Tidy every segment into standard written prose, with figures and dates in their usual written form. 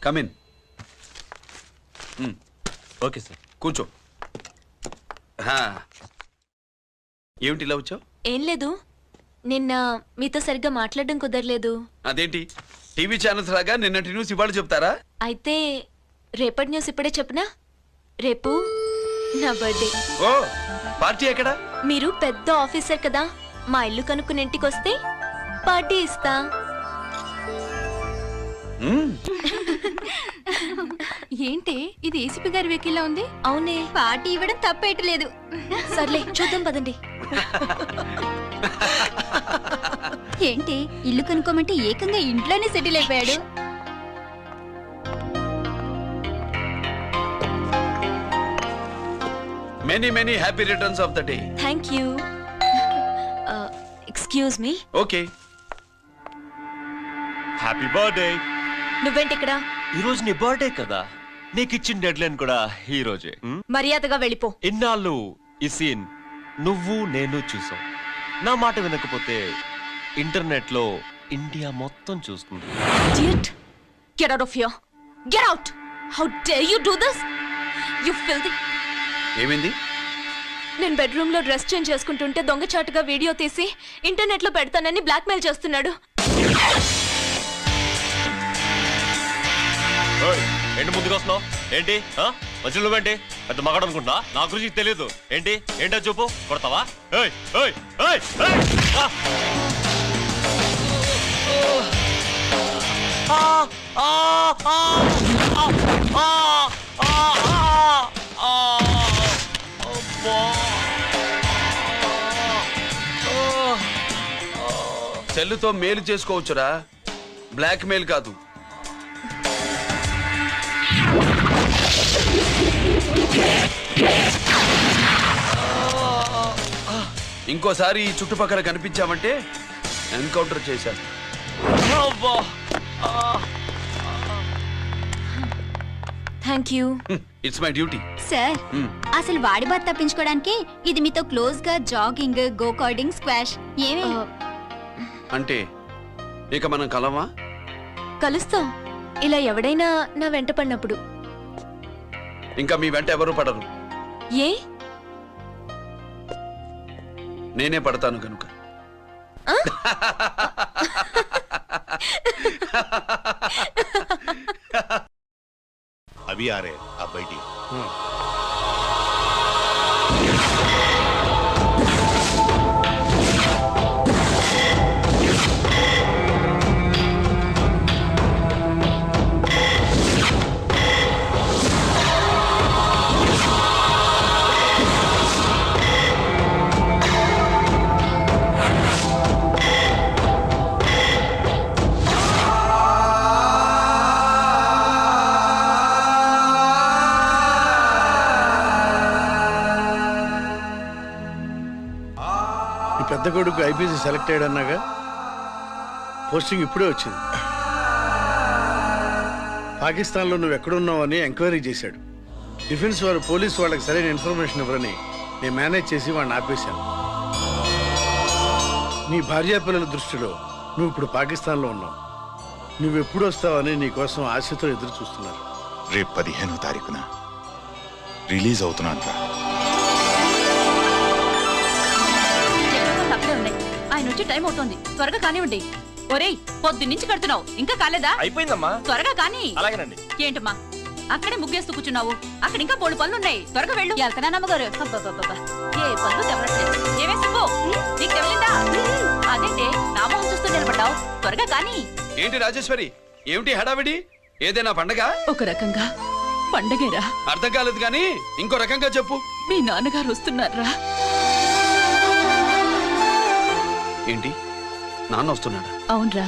Come in. Okay sir. కూర్చో. ఏమిటి ఇలా వచ్చావు? ఏం లేదు, నిన్న మీతో సరిగ్గా మాట్లాడడం కుదరలేదు. అదేంటి టీవీ ఛానల్స్ లాగా నిన్నటి న్యూస్ ఇవాళ చెప్తారా? అయితే రేపటి న్యూస్ ఇప్పుడే చెప్పనా? రేపు నా బర్త్డే. ఓ, పార్టీ ఎక్కడ? మీరు పెద్ద ఆఫీసర్ కదా, మా ఇల్లు కనుక్కుని ఇంటికి వస్తే పార్టీ ఇస్తా. ఏంటి ఇది ఏసీపీ గారి వెహికల్లా ఉంది? అవునే, పార్టీ ఇవ్వడం తప్పేయట్లేదు. సర్లే చూద్దాం పదండి. ఏంటి ఇల్లు కనుక్కోమంటే ఏకంగా ఇంట్లోనే సెటిల్ అయిపోయాడు. Many many happy returns of the day. Thank you. Excuse me. Okay. Happy birthday. నువ్వేంటి ఇక్కడ? ఈ రోజు నీ బర్త్డే కదా, నీకు ఇచ్చిన డెడ్ లైన్ కూడా ఈ రోజే. మర్యాదగా వెళ్ళిపో. ఇన్నాళ్ళు ఈ సీన్ నువ్వు నేను చూసాం. నా మాట వినకపోతే ఇంటర్నెట్ లో ఇండియా మొత్తం చూస్తుంది. Idiot! Get out of here! Get out! How dare you do this? You filthy! ఏమైంది? నేను బెడ్రూమ్ లో డ్రెస్ చేంజ్ చేసుకుంటుంటే దొంగచాటుగా వీడియో తీసి ఇంటర్నెట్ లో పెడతానని బ్లాక్మెయిల్ చేస్తున్నాడు. ఏంటి ముందుకు వస్తున్నావు? ఏంటి మధ్యలో నువ్వేంటి పెద్ద మగాడు అనుకుంటున్నా? నా గురించి తెలియదు ఏంటి? ఏంటో చూపు, కొడతావా? సెల్లుతో మేలు చేసుకోవచ్చురా, బ్లాక్ మెయిల్ కాదు. ఇంకోసారి ఈ చుట్టుపక్కల కనిపించామంటే ఎన్కౌంటర్ చేశాను. Thank you. It's my duty. Sir అసలు వాడి బాధ తప్పించుకోవడానికి ఇది మీతో క్లోజ్ గా జాగింగ్, గో కార్డింగ్, స్క్వాష్ ఏమే అంటే ఇక మనం కలవా? కలుస్తాం, ఇలా ఎవడైనా నా వెంట పడినప్పుడు. ఇంకా మీ వెంట ఎవరు పడరు. ఏ? నేనే పడతాను కనుక. अभी आ रहे आप बैठिए। పెద్ద కొడుకు ఐపీసీ సెలెక్ట్ అయ్యాడన్నాగా, పోస్టింగ్ ఇప్పుడే వచ్చింది. పాకిస్తాన్లో నువ్వు ఎక్కడున్నావని ఎంక్వైరీ చేశాడు. డిఫెన్స్ వారు పోలీసు వాళ్ళకి సరైన ఇన్ఫర్మేషన్ ఇవ్వరని నేను మేనేజ్ చేసి వాడిని ఆపేశాను. నీ భార్యా పిల్లల దృష్టిలో నువ్వు ఇప్పుడు పాకిస్తాన్లో ఉన్నావు. నువ్వెప్పుడు వస్తావని నీ కోసం ఆశతో ఎదురు చూస్తున్నారు. రేపు 15వ తారీఖున రిలీజ్ అవుతున్నాను రా. ఆయన వచ్చి టైం అవుతోంది, త్వరగా కానివ్వండి. ఒరేయ్, పొద్దున్నుంచి కడుతున్నావు, ఇంకా కాలేదా? అయిపోయిందమ్మా, త్వరగా కానీ. అలాగేనండి. ఏంటమ్మా అక్కడే ముగ్గేస్తూ కూర్చున్నావు? అక్కడ ఇంకా 3 పనులున్నాయి, త్వరగా వెళ్ళు. వెళ్తానా నమ్మగారు? ఏ పనులు తెవరట్లేదు. ఏమే సుబ్బు, నీకు తెవలిందా? అదేంటే నా మొహం చూస్తూ నిలబడ్డావు, త్వరగా కానీ. ఏంటి రాజేశ్వరి, ఏమిటి హడావిడి? ఏదైనా పండగ? ఒక రకంగా పండగేరా. అర్థం కాలేదు కానీ ఇంకో రకంగా చెప్పు. మీ నాన్నగారు వస్తున్నారా? ఏంటి, నాన్న వస్తున్నాడా? అవునరా,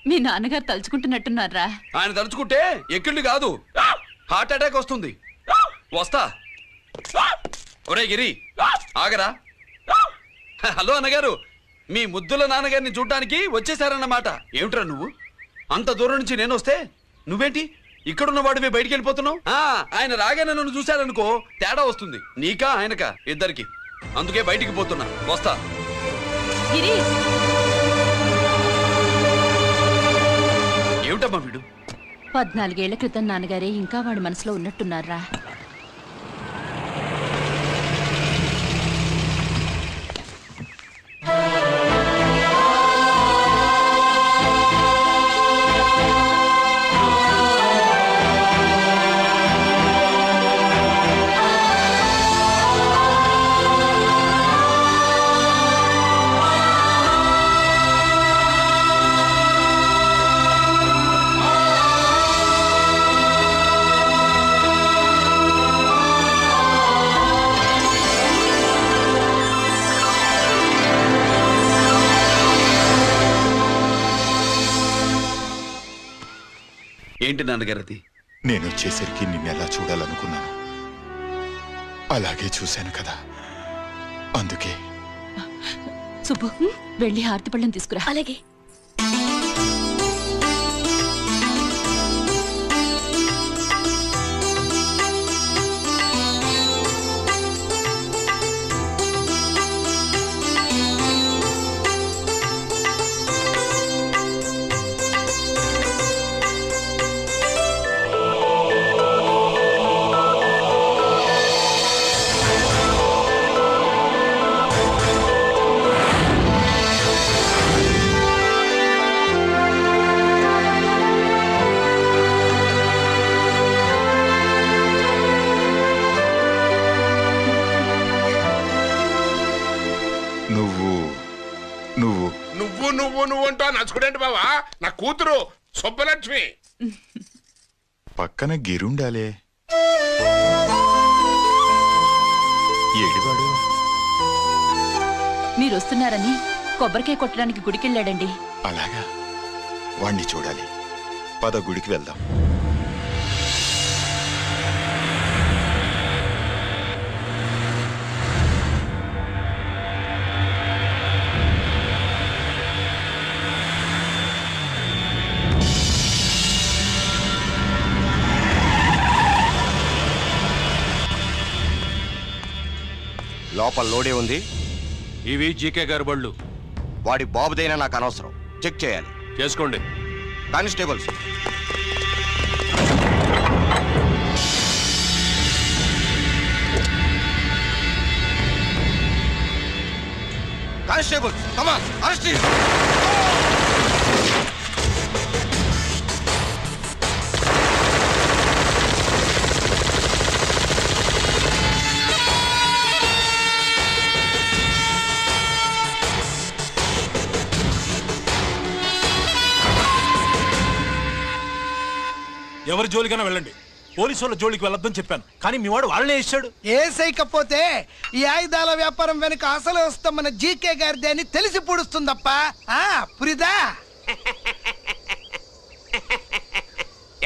మీ నాన్నగారు తలుచుకుంటున్నట్టున్నారా? ఆయన తలుచుకుంటే ఎక్కిళ్ళు కాదు, హార్ట్ అటాక్ వస్తుంది. వస్తా. ఒరే గిరి, ఆగరా. హలో అన్నగారు, మీ ముద్దుల నాన్నగారిని చూడ్డానికి వచ్చేసారన్నమాట. ఏమిట్రా నువ్వు? అంత దూరం నుంచి నేను వస్తే నువ్వేంటి ఇక్కడున్న వాడివి బయటికి వెళ్ళిపోతున్నావు? ఆయన రాగానే నన్ను చూశారనుకో తేడా వస్తుంది, నీకా ఆయనకా ఇద్దరికి. అందుకే బయటికి పోతున్నా, వస్తా. గిరి ఏమిటమ్మా వీడు? 14 ఏళ్ల క్రితం నాన్నగారే ఇంకా వాడి మనసులో ఉన్నట్టున్నారా? ఏంటి నాన్నగారు అది? నేను వచ్చేసరికి నిన్నెలా చూడాలనుకున్నాను, అలాగే చూశాను కదా, అందుకే. సుబ్బు, వెళ్ళి హారతి పళ్ళని తీసుకురా. అలాగే. నువ్వు అంటా నచ్చుకుడేంటి బావా? నా కూతురు సుబ్బలక్ష్మి. పక్కన గిరుండాలే, ఏడివాడు? మీరు వస్తున్నారని కొబ్బరికాయ కొట్టడానికి గుడికెళ్ళాడండి. అలాగా, వాణ్ణి చూడాలి. పద, గుడికి వెళ్దాం. లోపల లోడే ఉంది. ఇవి జీకే గారి బళ్ళు. వాడి బాబుదైనా నాకు అనవసరం, చెక్ చేయాలి. చేసుకోండి. Constables, constables, come on, arrest him. ఎవరి జోలికైనా వెళ్ళండి, పోలీసు వాళ్ళ జోలికి వెళ్ళొద్దని చెప్పాను, కానీ మీ వాడు వాళ్ళనే ఇచ్చాడు. ఏసైకపోతే ఈ ఆయుధాల వ్యాపారం వెనుక అసలు వస్తాం మన జీకే గారిది అని తెలిసి పూడుస్తుందప్ప. పురిదా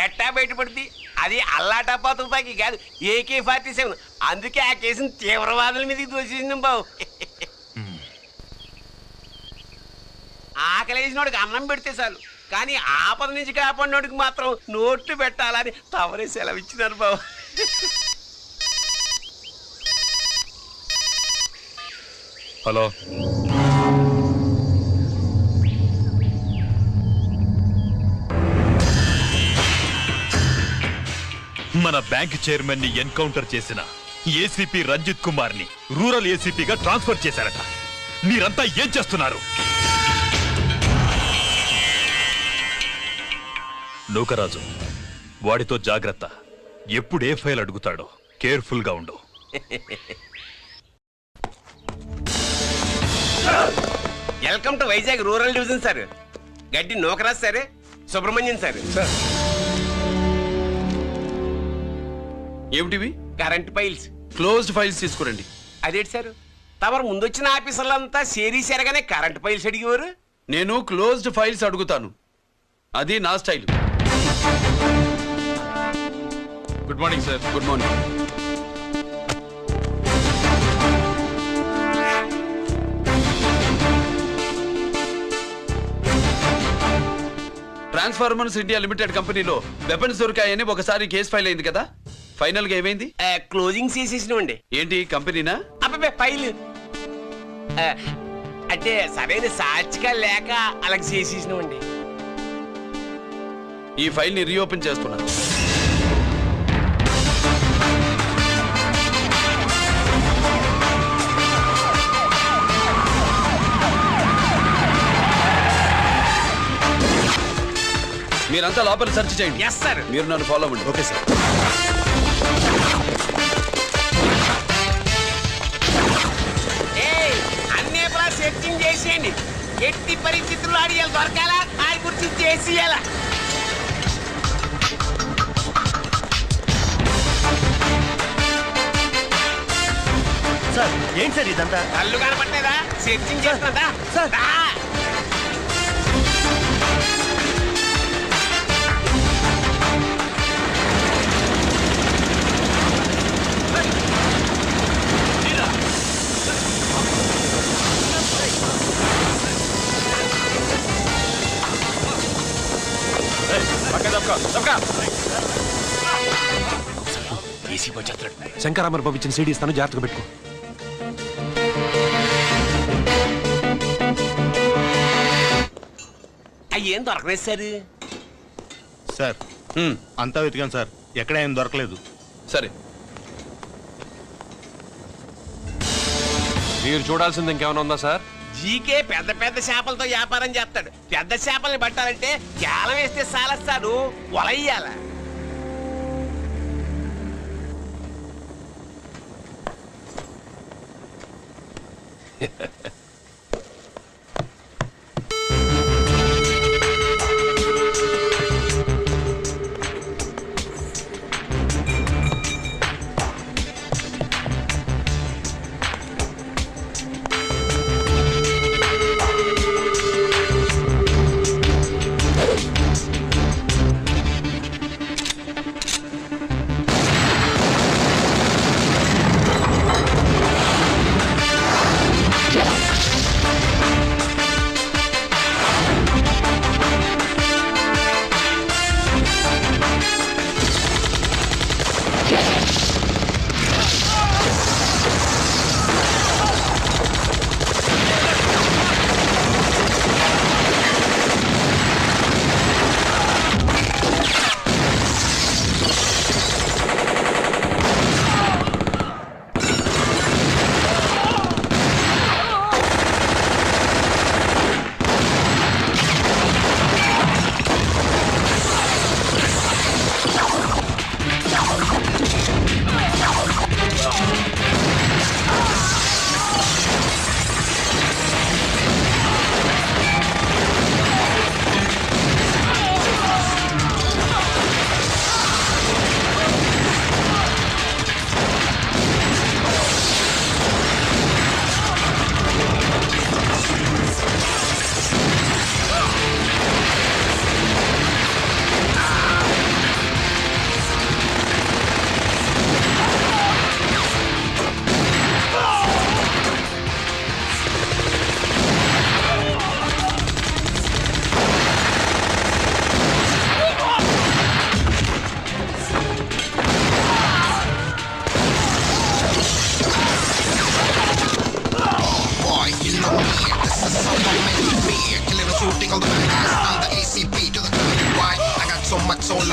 ఎట్టా బయటపడుద్ది? అది అల్లాటప్పా తుపాకీ కాదు, AK-47. అందుకే ఆ కేసుని తీవ్రవాదుల మీదకి దోషించాం బాబు. ఆకలేసినోడికి అన్నం పెడితే చాలు, కానీ ఆపద నుంచి కాపాడినోడికి మాత్రం నోట్లు పెట్టాలని తవరే సెలవు ఇచ్చినారు బాబు. హలో, మన బ్యాంక్ చైర్మన్ ని ఎన్కౌంటర్ చేసిన ఏసీపీ రంజిత్ కుమార్ ని రూరల్ ఏసీపీగా ట్రాన్స్ఫర్ చేశారట. మీరంతా ఏం చేస్తున్నారు? నూకరాజు, వాడితో జాగ్రత్త. ఎప్పుడు ఏ ఫైల్ అడుగుతాడో కేర్ఫుల్ గా ఉండు. Welcome to Vizag rural division sir. Gaddi Nookaraj sir, Subrahmanyam sir. ఏమిటివి? Current files. క్లోజ్డ్ ఫైల్స్ తీసుకురండి. అదేంటి సార్, తమరు ముందొచ్చిన ఆఫీసర్లంతా సేరీసారగానే కరెంట్ ఫైల్స్ అడిగేవారు. నేను క్లోజ్డ్ ఫైల్స్ అడుగుతాను, అది నా style. Good morning sir. Good morning. Transformers India limited కంపెనీలో వెపన్స్ దొరికాయని ఒకసారి కేసు ఫైల్ అయింది కదా, ఫైనల్ గా ఏమైంది? క్లోజింగ్ చేసేసినండి. ఏంటి కంపెనీనా? అబ్బాయి ఫైల్ అంటే సరైన సాక్షిగా లేక అలాగ చేసేసినండి. ఈ ఫైల్ ని రీఓపెన్ చేస్తున్నా. మీరంతా లోపల సెర్చ్ చేయండి. Yes sir. మీరు నన్ను ఫాలో అవ్వండి. Okay sir. అన్నే సెర్చింగ్ చేసేయండి. ఎట్టి పరిస్థితుల్లో ఆడియాలు దొరకాలా ఆడి గురించి చేసేయాలా. సార్ ఏంటి సార్ ఇదంతా? కళ్ళు కనపట్టలేదా? Searching చేస్తున్నదా sir? శంకరామర్ పంపించిన సీడీ ఇస్తాను, జాగ్రత్తగా పెట్టుకో. అయ్యేం దొరకలేదు సార్. సార్ అంతా వెతికాను సార్, ఎక్కడ ఏం దొరకలేదు. సరే, మీరు చూడాల్సింది ఇంకేమైనా ఉందా సార్? జీకే పెద్ద పెద్ద చేపలతో వ్యాపారం చేస్తాడు. పెద్ద చేపల్ని పట్టాలంటే కేలం వేస్తే సాలస్తాడు, వలయ్యాల.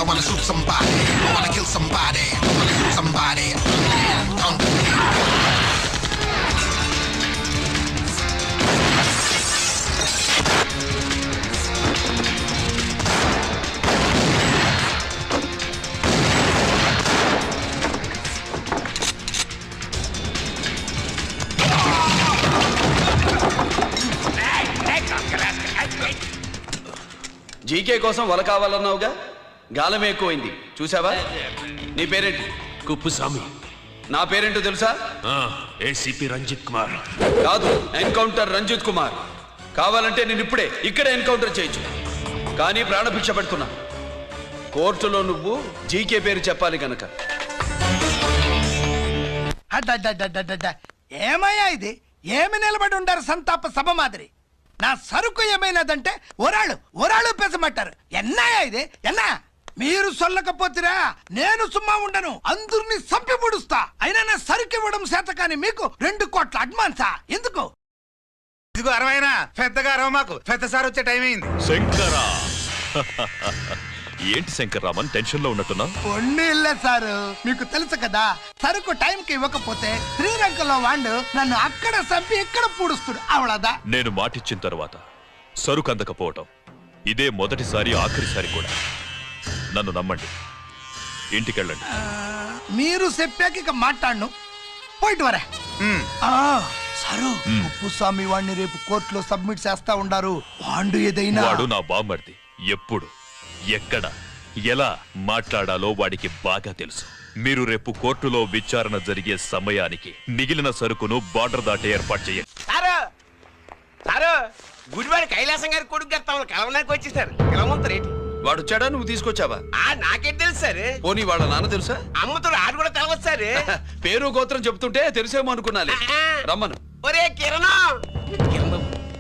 I wanna shoot somebody, I wanna kill somebody, I wanna shoot somebody. GK కోసం వల కావాలన్నావుగా, గాలం ఎక్కువైంది చూసావా? నీ పేరేంటి? కుప్పుస్వామి. నా పేరేంటో తెలుసా? ఏసీపీ రంజిత్ కుమార్. కాదు, ఎన్కౌంటర్ రంజిత్ కుమార్. కావాలంటే నేను ఇప్పుడే ఇక్కడే ఎన్కౌంటర్ చేయొచ్చు, కానీ ప్రాణభిక్ష పెడుతున్నా. కోర్టులో నువ్వు జీకే పేరు చెప్పాలి గనక. ఏమయ్యా ఇది? ఏమి నిలబడి ఉండారు సంతాప సభ మాదిరి? నా సరుకు ఏమైనదంటే ఒరాళ్ళు పెసమంటారు. ఎన్నాయా ఇది? ఎన్నా మీరు సొల్లకపోతురా నేను సుమ్మా ఉండను, అందరిని సంపి పొడుస్తా. అయినా నా సరుకు ఇవ్వడం చేత కానీ మీకు 2 కోట్ల అడ్వాన్సా? ఎందుకు? ఇదిగో 60 పెద్దగా అరవ, మాకు పెద్ద సార్ వచ్చే టైం అయింది. శంకరా, ఏంటి శంకర్రామన్ టెన్షన్ లో ఉన్నట్టున్నా? ఒన్నీళ్ళే సారు, మీకు తెలుసు కదా, సరుకు టైంకి ఇవ్వకపోతే శ్రీరంగంలో వాడు నన్ను అక్కడ చంపి ఇక్కడ పూడుస్తుడు అవడదా. నేను మాటిచ్చిన తర్వాత సరుకు అందకపోవటం ఇదే మొదటిసారి, ఆఖరిసారి కూడా. నన్ను నమ్మండి, ఇంటికెళ్ళండి. మీరు చెప్పాక ఇక మాట్లాడను, పోయిట్ వరే. సారు, ఉప్పుస్వామి వాడిని రేపు కోర్టులో సబ్మిట్ చేస్తా ఉండారు. వాడు ఏదైనా వాడు నా బామ్మర్ది. ఎప్పుడు, ఎక్కడ, ఎలా మాట్లాడాలో వాడికి బాగా తెలుసు. మీరు రేపు కోర్టులో విచారణ జరిగే సమయానికి మిగిలిన సరుకును బార్డర్ దాటి ఏర్పాటు చేయండి. సారు, గుడివాడి కైలాసం గారి కొడుకు గారు తమను కలవడానికి వచ్చేసారు. కలవమంటారేంటి? వాడు వచ్చాడా, నువ్వు తీసుకొచ్చావా? నాకేం తెలుసు సార్. పోనీ వాళ్ళ నాన్న తెలుసా? అమ్మతో ఆడు కూడా తెలవచ్చు సార్. పేరు గోత్రం చెప్తుంటే తెలిసేమో అనుకున్నాలే. రమ్మను. ఒరే కిరణ్ బాబు,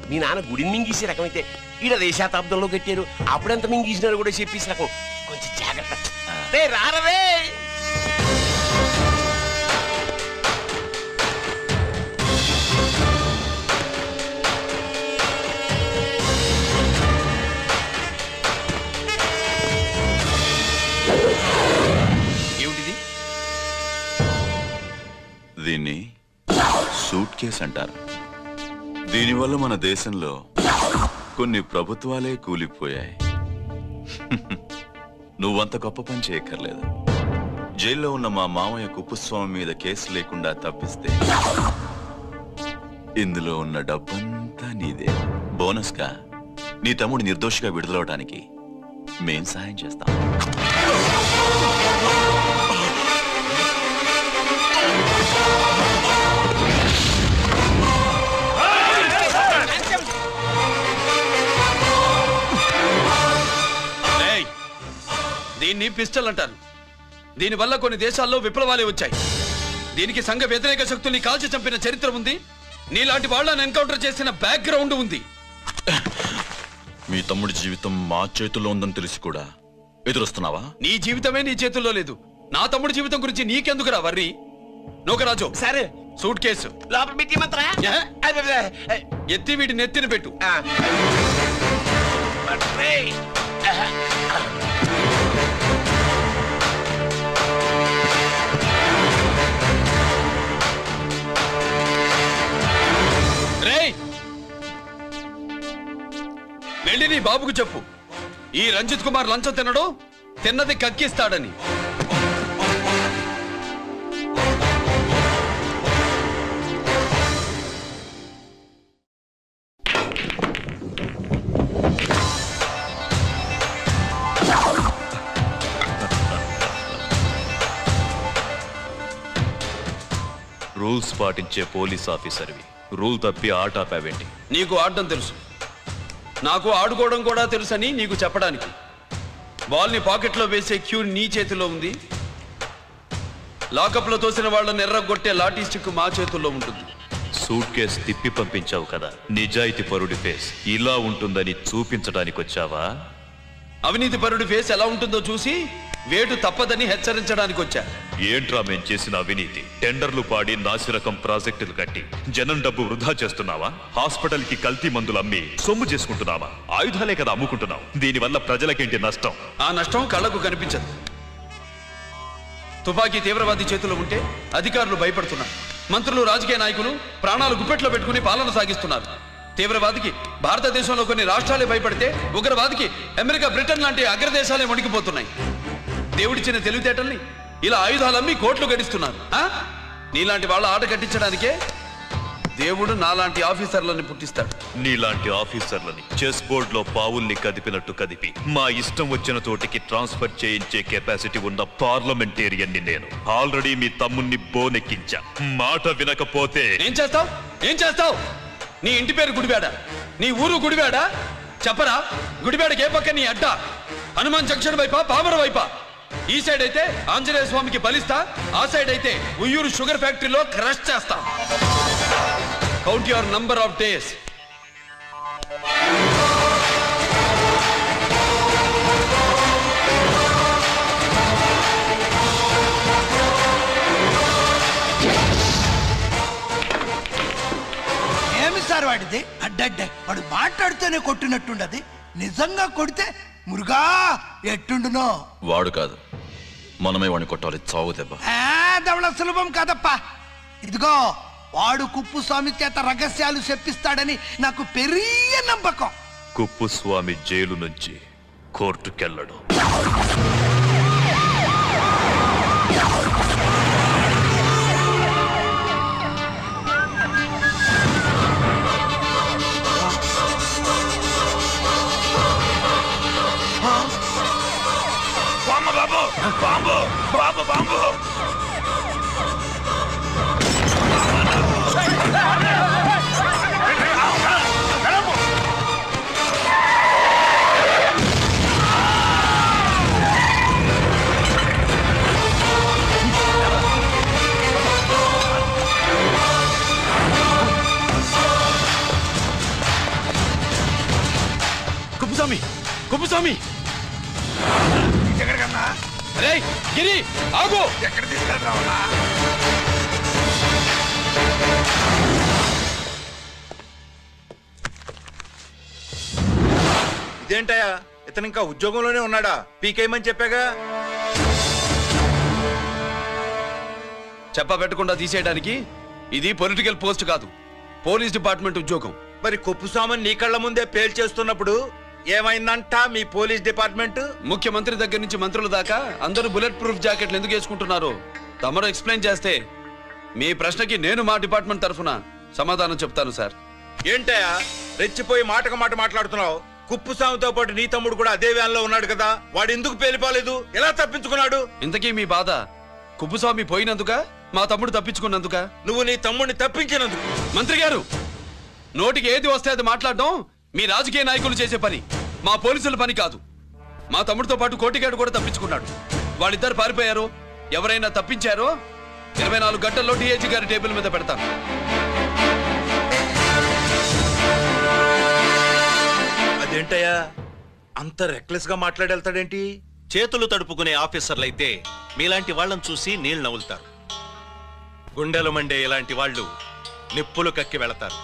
మీ నాన్న గుడిని మింగేసే రకమైతే ఈడ దేశాతాబ్దంలో కట్టారు. అప్పుడెంత మింగేసినారు కూడా చెప్పేసి రకం. కొంచెం జాగ్రత్త. రారవే. ఏమిటిది? దీన్ని సూట్ కేస్ అంటారు. దీనివల్ల మన దేశంలో కొన్ని ప్రభుత్వాలే కూలిపోయాయి. నువ్వంత గొప్ప పని చేయక్కర్లేదు. జైల్లో ఉన్న మా మామయ్య కుప్పస్వామి మీద కేసు లేకుండా తప్పిస్తే ఇందులో ఉన్న డబ్బంతా నీదే. బోనస్గా నీ తమ్ముడు నిర్దోషిగా విడుదలవడానికి మేం సహాయం చేస్తాం. దీన్ని పిస్టల్ అంటారు. దీనివల్ల కొన్ని దేశాల్లో విప్లవాలే వచ్చాయి. దీనికి సంఘ వ్యతిరేక శక్తుల్ని కాల్చి చంపిన చరిత్ర ఉంది. నీలాంటి వాళ్ళని ఎన్కౌంటర్ చేసిన బ్యాక్గ్రౌండ్ ఉంది. మీ తమ్ముడి జీవితం మా చేతుల్లో ఉందని తెలిసి కూడా ఎదురొస్తున్నావా? నీ జీవితమే నీ చేతుల్లో లేదు. నా తమ్ముడి జీవితం గురించి నీకెందుకురా వర్రి? నోకరాజు, సరే సూట్ కేసు లోపల పెట్టి మాత్రా ఎత్తి వీటి నెత్తిన పెట్టు. వెళ్ళి నీ బాబుకు చెప్పు, ఈ రంజిత్ కుమార్ లంచం తినడు, తిన్నది కక్కిస్తాడని. రూల్స్ పాటించే పోలీస్ ఆఫీసర్వి రూల్ తప్పి ఆట ఆపావేంటి? నీకు ఆడడం తెలుసు, నాకు ఆడుకోవడం కూడా తెలుసని నీకు చెప్పడానికి. బాల్ని పాకెట్లో వేసే క్యూ నీ చేతిలో ఉంది. లాకప్లో తోసిన వాళ్ళని ఎర్రగొట్టే లాఠీ స్టిక్ మా చేతుల్లో ఉంటుంది. సూట్ కేసు తిప్పి పంపించావు కదా, నిజాయితీ పరుడి ఫేస్ ఇలా ఉంటుందని చూపించడానికి వచ్చావా? అవినీతి పరుడి ఫేస్ ఎలా ఉంటుందో చూసి వేటు తప్పదని హెచ్చరించడానికి వచ్చా. ఏంట్రా మేం చేసిన అవినీతి? టెండర్లు పాడి నాసిరకం ప్రాజెక్టులు కట్టి జనం డబ్బు వృధా చేస్తున్నావా? హాస్పిటల్ కి కల్తీ మందులు అమ్మి సొమ్ము చేసుకుంటున్నావా? ఆయుధాలే కదా అమ్ముకుంటున్నావు. దీనివల్ల ప్రజలకేంటి నష్టం? ఆ నష్టం కళ్ళకు కనిపించదు. తుపాకీ తీవ్రవాది చేతిలో ఉంటే అధికారులు భయపడుతున్నారు. మంత్రులు, రాజకీయ నాయకులు ప్రాణాలు గుప్పెట్లో పెట్టుకుని పాలన సాగిస్తున్నారు. తీవ్రవాదికి భారతదేశంలో కొన్ని రాష్ట్రాలే భయపడితే ఉగ్రవాదికి అమెరికా, బ్రిటన్ లాంటి అగ్రదేశాలే వణికిపోతున్నాయి. దేవుడిచ్చిన తెలివితేటల్ని ఇలా ఆయుధాలమ్మి కోట్లు గడిస్తున్నారు. నీలాంటి వాళ్ళ ఆట కట్టించడానికే దేవుడు నాలాంటి ఆఫీసర్లని పుట్టిస్తాడు. నీలాంటి ఆఫీసర్లని చెస్ బోర్డ్ లో పావుల్ని కదిపినట్టు కదిపి మా ఇష్టం వచ్చిన చోటికి ట్రాన్స్ఫర్ చేయించే కెపాసిటీ ఉన్న పార్లమెంటేరియన్ ని నేను. ఆల్రెడీ మీ తమ్ముణ్ణి బోనెక్కించా. మాట వినకపోతే ఏం చేస్తావు? ఏం చేస్తావు? నీ ఇంటి పేరు గుడివాడ, నీ ఊరు గుడివాడ. చెప్పరా, గుడివాడకి ఏ పక్క నీ అడ్డ? హనుమాన్ జంక్షన్ వైపా, పామర వైపా? ఈ సైడ్ అయితే ఆంజనేయ స్వామికి బలిస్తా, ఆ సైడ్ అయితే ఉయ్యూరు షుగర్ ఫ్యాక్టరీలో క్రష్ చేస్తా. Count your number of days. ఏమి సార్ వాడిది? అడ్డడ్డే వాడు మాట్లాడితేనే కొట్టినట్టుండది. నిజంగా కొడితే మురుగా ఎట్టుండునో వాడు కాదు, మనమే వాడిని కొట్టాలి చావు దెబ్బ. దవళ సులభం కాదప్పా. ఇదిగో వాడు కుప్పుస్వామి చేత రహస్యాలు చెప్పిస్తాడని నాకు పెరియ నమ్మకం. కుప్పుస్వామి జైలు నుంచి కోర్టుకెళ్ళడు. Bomb bomb bomb Kuppuswamy, Kuppuswamy! ఎక్కడికన్నా? అరే గిరి ఆగు! ఎక్కడ తీసుకెళ్తావన్నా? ఇదేంటయ్యా, ఇతను ఇంకా ఉద్యోగంలోనే ఉన్నాడా? పీకేయమని చెప్పాగా. చెప్ప పెట్టకుండా తీసేయడానికి ఇది పొలిటికల్ పోస్ట్ కాదు, పోలీస్ డిపార్ట్మెంట్ ఉద్యోగం. మరి కుప్పుస్వామిని నీ కళ్ళ ముందే పేల్చేస్తున్నప్పుడు ఏమైందంట మీ పోలీస్ డిపార్ట్మెంట్? ముఖ్యమంత్రి దగ్గర నుంచి మంత్రుల దాకా అందరూ బుల్లెట్ ప్రూఫ్ జాకెట్లు ఎందుకు వేసుకుంటున్నారు తమరు ఎక్స్ప్లెయిన్ చేస్తే మీ ప్రశ్నకి నేను మా డిపార్ట్మెంట్ తరఫున సమాధానం చెప్తాను సార్. ఏంటయ్యా రెచ్చిపోయి మాటకు మాట మాట్లాడుతున్నావు? కుప్పుస్వామితో పాటు నీ తమ్ముడు కూడా అదే వ్యాన్ లో ఉన్నాడు కదా, వాడు ఎందుకు పేలిపోలేదు? ఎలా తప్పించుకున్నాడు? ఇంతకీ మీ బాధ కుప్పుస్వామి పోయినందుక, మా తమ్ముడు తప్పించుకున్నందుక? నువ్వు నీ తమ్ముడిని తప్పించినందుకు. మంత్రి గారు, నోటికి ఏది వస్తే అది మాట్లాడడం మీ రాజకీయ నాయకులు చేసే పని, మా పోలీసుల పని కాదు. మా తమ్ముడితో పాటు కోటిగాడు కూడా తప్పించుకున్నాడు. వాళ్ళిద్దరు పారిపోయారు. ఎవరైనా తప్పించారో 24 గంటల్లో డిఐజీ గారి టేబుల్ మీద పెడతాను. అదేంటయ్యా అంత రెక్లెస్ గా మాట్లాడేళ్తాడేంటి? చేతులు తడుపుకునే ఆఫీసర్లైతే మీలాంటి వాళ్ళని చూసి నీళ్ళు నవ్వులుతారు. గుండెలు మండే ఇలాంటి వాళ్ళు నిప్పులు కక్కి వెళతారు.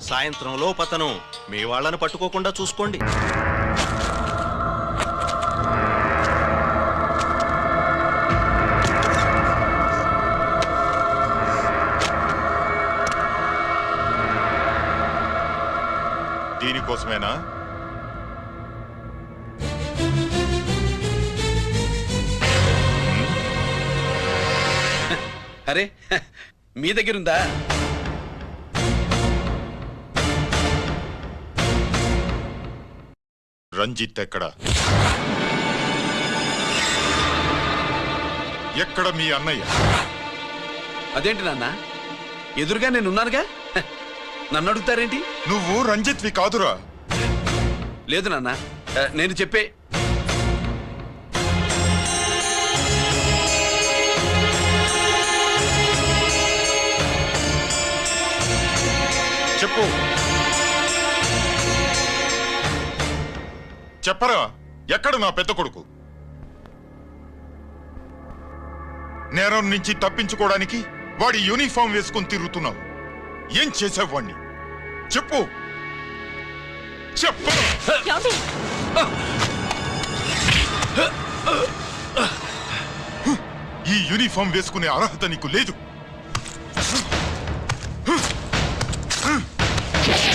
సాయంత్రం లోపతను మీ వాళ్ళని పట్టుకోకుండా చూసుకోండి. దీనికోసమేనా? అరే మీ దగ్గరుందా? రంజిత్ ఎక్కడ? ఎక్కడ మీ అన్నయ్య? అదేంటి నాన్న, ఎదురుగా నేనున్నానుగా, నన్ను అడుగుతారేంటి? నువ్వు రంజిత్వి కాదురా. లేదు నాన్న, నేను చెప్పే చెప్పు. చెప్పరా, ఎక్కడ నా పెద్ద కొడుకు? నేరం నుంచి తప్పించుకోవడానికి వాడి యూనిఫామ్ వేసుకుని తిరుగుతున్నావు. ఏం చేసావు వాణ్ణి? చెప్పు, చెప్పు. ఈ యూనిఫామ్ వేసుకునే అర్హత నీకు లేదు.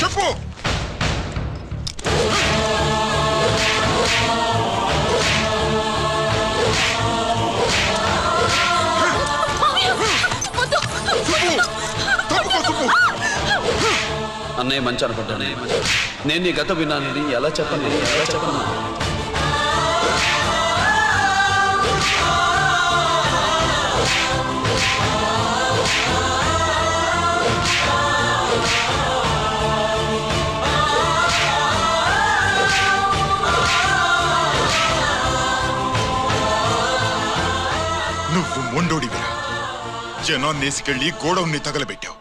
చెప్పు. అన్నయ్య మంచి అనుకుంటానే. నేను నీ గత విన్నానని ఎలా చెప్పను? నువ్వు మొండోడివిరా. జనాన్నేసుకెళ్లి గోడౌన్ని తగలబెట్టావు.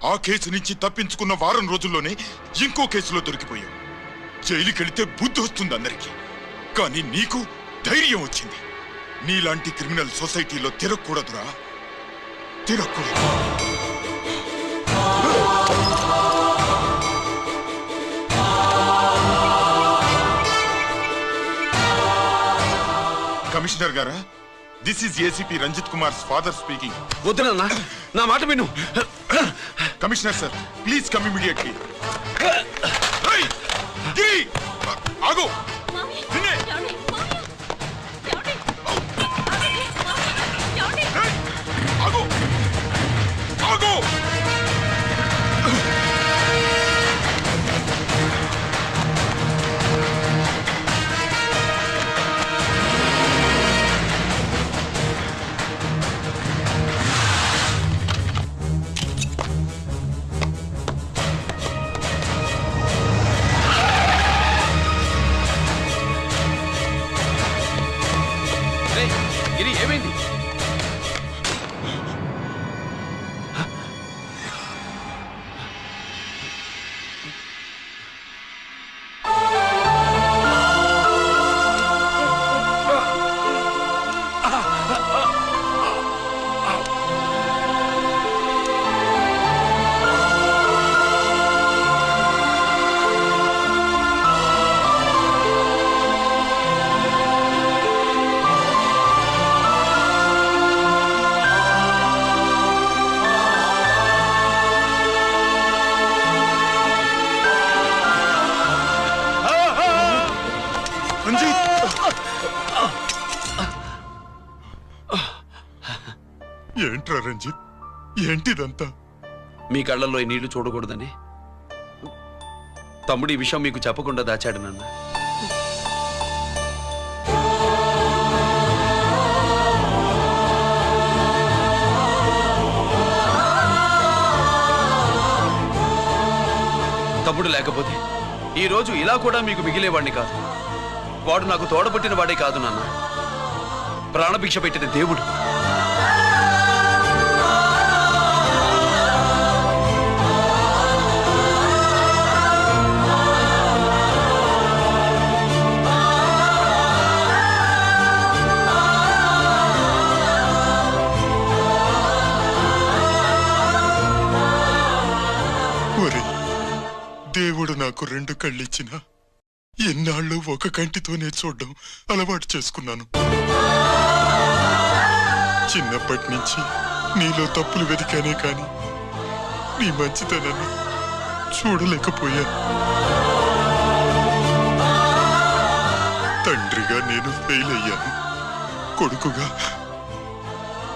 ఆ కేసు నుంచి తప్పించుకున్న వారం రోజుల్లోనే ఇంకో కేసులో దొరికిపోయావు. జైలుకెళితే బుద్ధి వస్తుంది అందరికీ, కానీ నీకు ధైర్యం వచ్చింది. నీలాంటి క్రిమినల్ సొసైటీలో తిరగకూడదురా, తిరగకూడదు. కమిషనర్ గారా, this is ACP Ranjith Kumar father speaking. వద్దు నాన్న, నా మాట విను. Commissioner sir, please come immediately. Giri, ఆగు. నిన్నే. ఆగు, ఆగు. గిరి, ఏమైంది? ఏంట్రా రంజిత్, ఏంటిదంతా? మీ కళ్ళల్లో ఈ నీళ్లు చూడకూడదని తమ్ముడు ఈ విషయం మీకు చెప్పకుండా దాచాడు నాన్న. తమ్ముడు లేకపోతే ఈ రోజు ఇలా కూడా మీకు మిగిలేవాడిని కాదు. వాడు నాకు తోడబుట్టిన వాడే కాదు నాన్న, ప్రాణభిక్ష పెట్టిన దేవుడు. దేవుడు నాకు 2 కళ్ళిచ్చినా ఎన్నాళ్ళు ఒక కంటితోనే చూడడం అలవాటు చేసుకున్నాను. చిన్నప్పటి నుంచి నీలో తప్పులు వెతికానే కాని నీ మంచితనాన్ని చూడలేకపోయాను. తండ్రిగా నేను ఫెయిల్ అయ్యాను, కొడుకుగా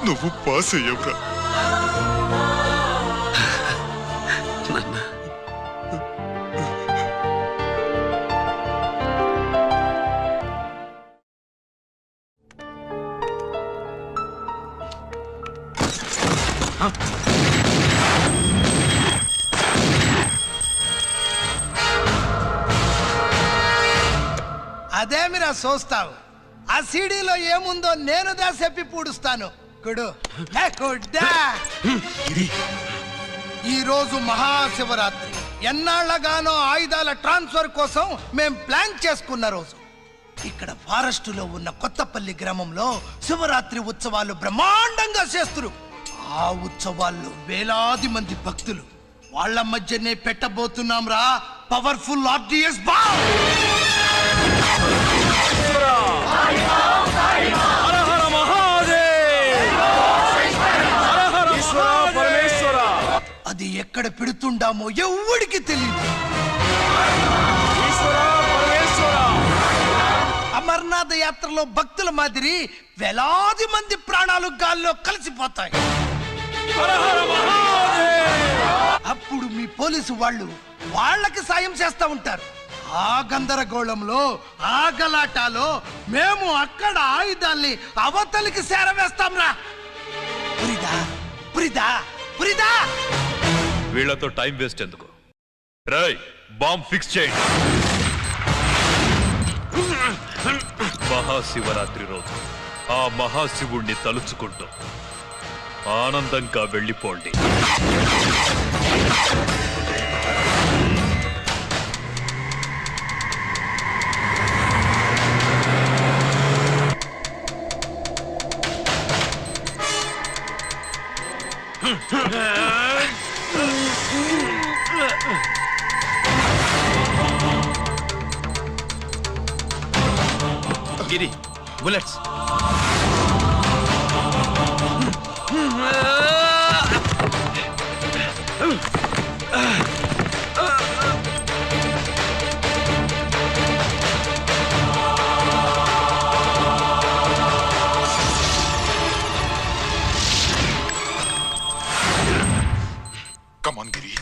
నువ్వు పాస్ అయ్యావురా. అదేమిరా చూస్తావు? ఆ సీడీలో ఏముందో నేను చెప్పి పూడుస్తాను. కుడు ఈ రోజు మహాశివరాత్రి. ఎన్నాళ్లగానో ఆయుధాల ట్రాన్స్ఫర్ కోసం మేం ప్లాన్ చేసుకున్న రోజు. ఇక్కడ ఫారెస్టులో ఉన్న కొత్తపల్లి గ్రామంలో శివరాత్రి ఉత్సవాలు బ్రహ్మాండంగా చేస్తున్నారు. ఆ ఉత్సవాల్లో వేలాది మంది భక్తులు. వాళ్ళ మధ్యనే పెట్టబోతున్నాం రా పవర్ఫుల్ ఆర్డిఎస్ బాంబ్. అది ఎక్కడ పెడుతుండామో ఎవడికి తెలియదు. అమర్నాథ్ యాత్రలో భక్తుల మాదిరి వేలాది మంది ప్రాణాలు గాల్లో కలిసిపోతాయి. అప్పుడు మీ పోలీసు వాళ్ళు వాళ్ళకి సాయం చేస్తా ఉంటారు. ఆ గందరగోళంలో, ఆ గలాటాలో మేము అక్కడ ఆయుధాల్ని అవతలికి చేరవేస్తాం రా. పురిదా పురిదా పురిదా. వీళ్లతో టైం వేస్ట్ ఎందుకు? రై, బాంబ్ ఫిక్స్ చేయండి. మహాశివరాత్రి రోజు ఆ మహాశివుణ్ణి తలుచుకుంటూ ఆనందంగా వెళ్ళిపోండి. గిరి, బుల్లెట్స్. కమాన్ గిరి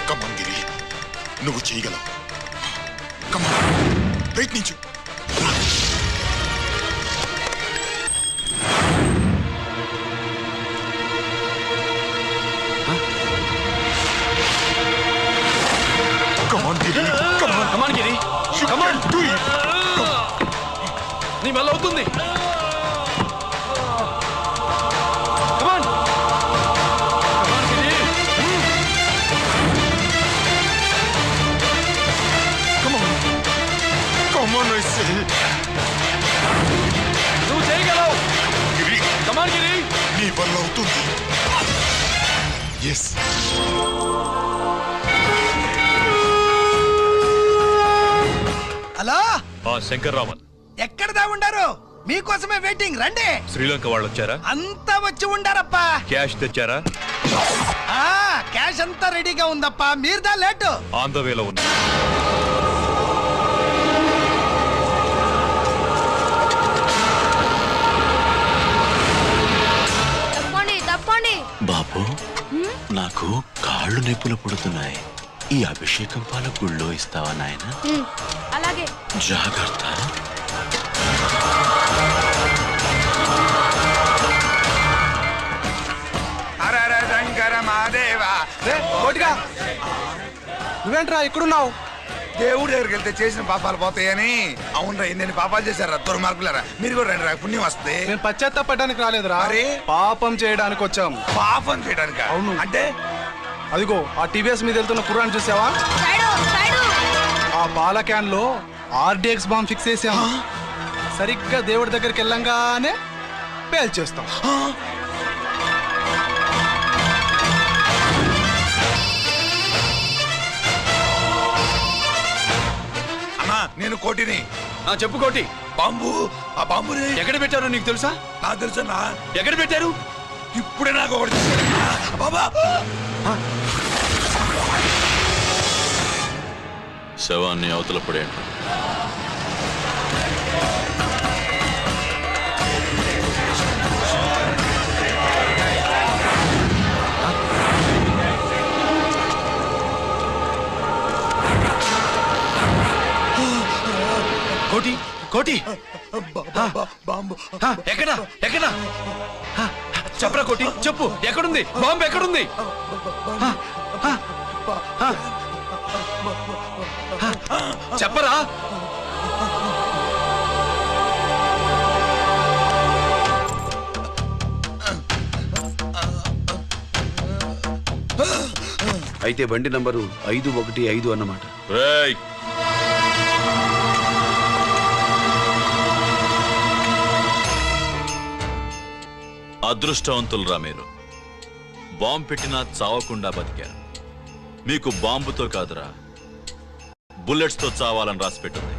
కమాన్ గిరి నువ్వు చేయగలవు కమాన్ ప్రయత్నించు కమాన్ గిరి కమాన్ నీ వల్ల అవుతుంది కమాన్ కమాన్ గిరి కమాన్ ఐ సే నువ్వు చేయగలవు గిరి కమాన్ గిరి నీ వల్ల అవుతుంది ఎస్ హలో శంకర్ రామన్ ఎక్కడ దా ఉండారు? మీకోసమే వెయిటింగ్, రండి. శ్రీలంక వాళ్ళు వచ్చారా? అంతా వచ్చి ఉండారప్పా. క్యాష్ తెచ్చారా? క్యాష్ అంతా రెడీగా ఉందప్పా, మీరు దా లేటు. ఆన్ ద వేలో ఉంది. తప్పండి బాబు నాకు కాళ్ళు నొప్పులు పుడుతున్నాయి. ఈ అభిషేకం పాల గుళ్ళో ఇస్తావా నాయన? అలాగే. జాగ్రత్త. శంకర మాదేవా. నువ్వేంట్రా ఇక్కడున్నావు? దేవుడి దగ్గరికి వెళ్తే చేసిన పాపాలు పోతాయని. అవునరా, ఎన్ని పాపాలు చేశారా దుర్మార్గులారా. మీరు కూడా రండి రా, పుణ్యం వస్తే. నేను పశ్చాత్తాపడడానికి రాలేదురా, పాపం చేయడానికి వచ్చాం. పాపం చేయడానికి? అవును. అంటే అదిగో ఆ టీవీఎస్ మీద వెళ్తున్న కుర్రాన్ని చూసావా? ఆ పాల క్యాన్ లో ఆర్డిఎక్స్ బాంబ్ ఫిక్స్ చేసాం. సరిగ్గా దేవుడి దగ్గరికి వెళ్ళంగానే పేల్చేస్తాం. అమ్మా, నేను కోటిని. చెప్పు కోటి. బాంబు, ఆ బాంబుని ఎక్కడ పెట్టారో నీకు తెలుసా? నాకు తెలుసా. ఎక్కడ పెట్టారు? ఇప్పుడే నాకు ఒకటి బాబా. శవాన్ని అవతల పడేయండి. కోటి కోటి బాంబు ఎక్కడా ఎక్కడా చెప్పరా కోటి, చెప్పు. ఎక్కడుంది బాంబు? ఎక్కడుంది? చెప్పరా. అయితే బండి నంబరు 515 అన్నమాట. అదృష్టవంతులరా మీరు. బాంబు పెట్టినా చావకుండా బతికారు. మీకు బాంబుతో కాదురా, బుల్లెట్స్ తో చావాలని రాసి పెట్టింది.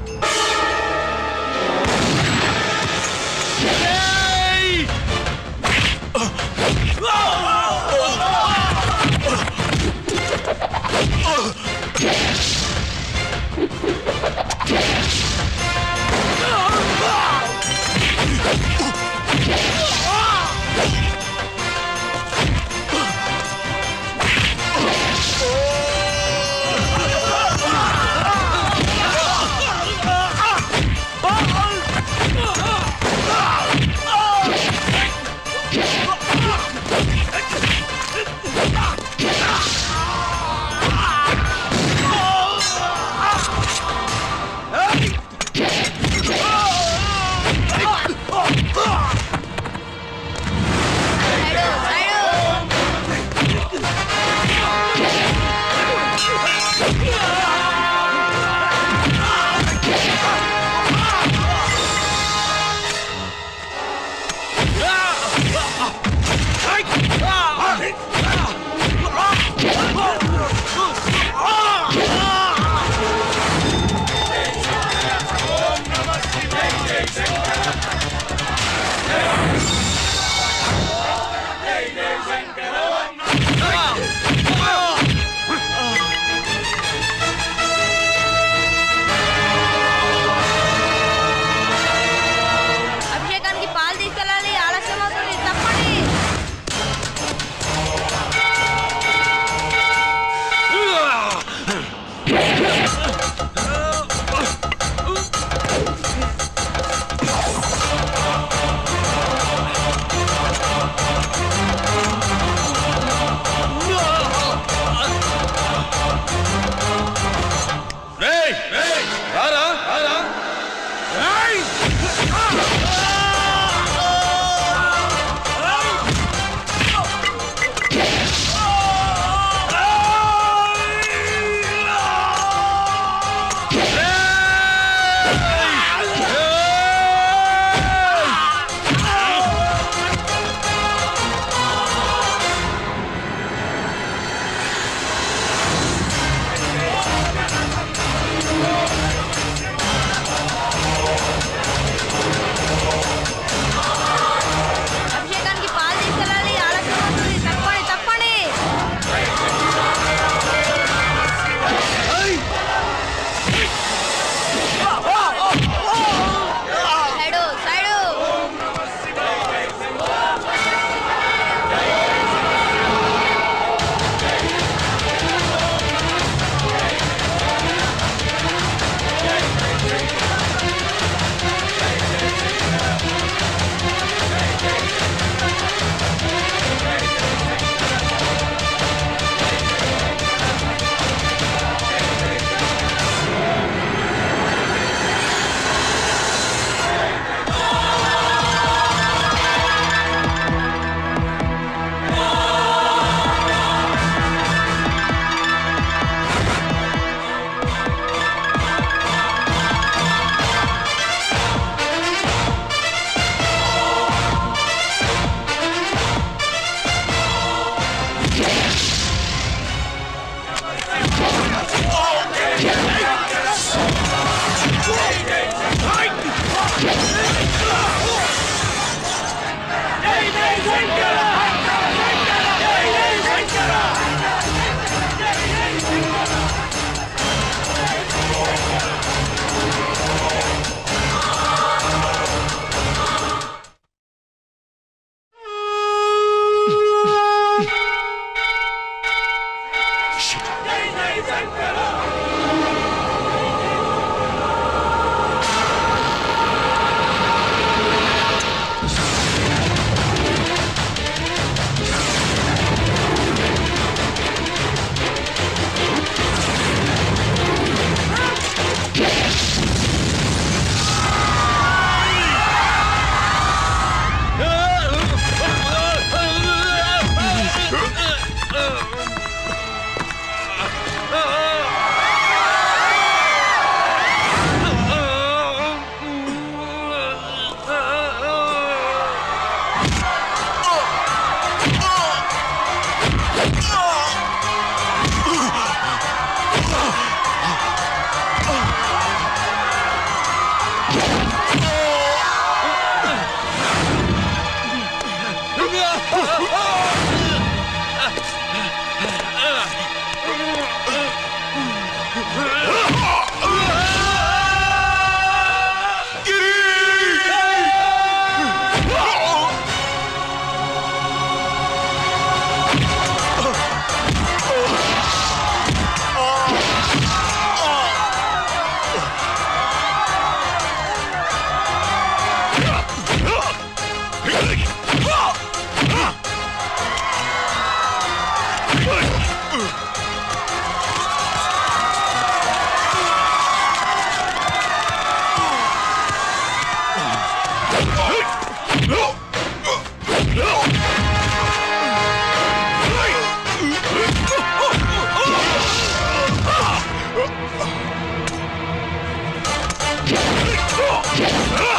Oh!